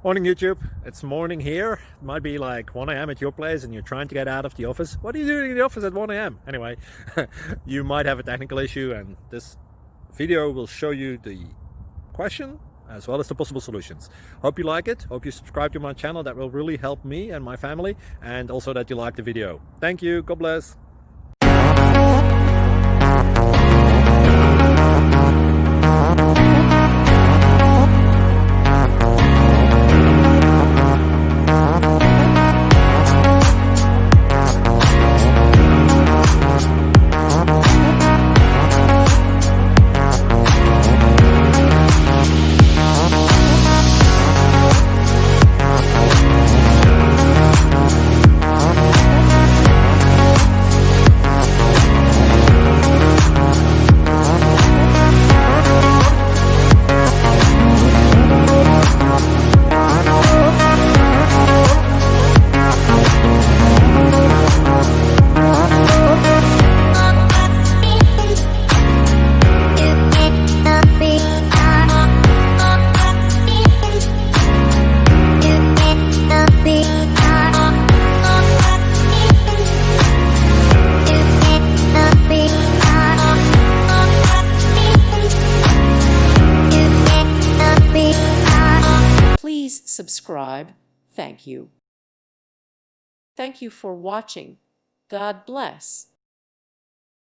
Morning YouTube, it's morning here. It might be like 1 a.m. at your place and you're trying to get out of the office. What are you doing in the office at 1 a.m.? Anyway, you might have a technical issue and this video will show you the question as well as the possible solutions. Hope you like it, hope you subscribe to my channel. That will really help me and my family, and also that you like the video. Thank you, God bless. Please subscribe. Thank you. Thank you for watching. God bless.